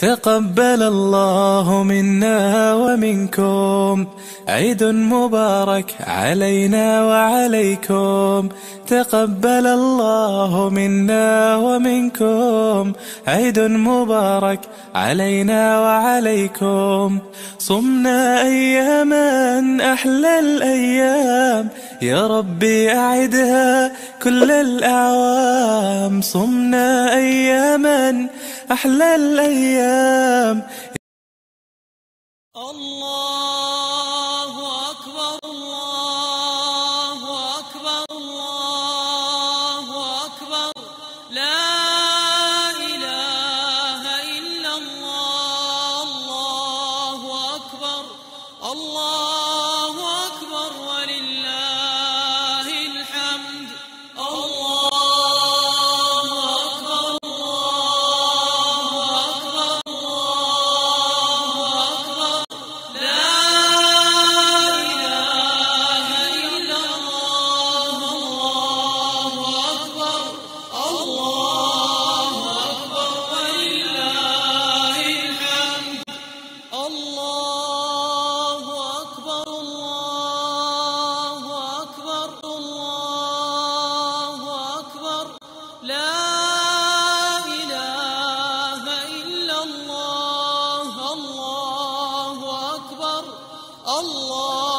تقبل الله منا ومنكم، عيد مبارك علينا وعليكم. تقبل الله منا ومنكم، عيد مبارك علينا وعليكم. صمنا أياما أحلى الأيام، يا ربي أعدها كل الأعوام. صمنا أياما أحلى الأيام. الله أكبر الله أكبر الله أكبر، لا إله إلا الله. الله أكبر الله أكبر ولله الحمد. الله أكبر الله أكبر الله أكبر، لا إله إلا الله. الله أكبر الله أكبر ولله الحمد. الله أكبر الله أكبر الله أكبر، لا إله إلا الله. الله أكبر الله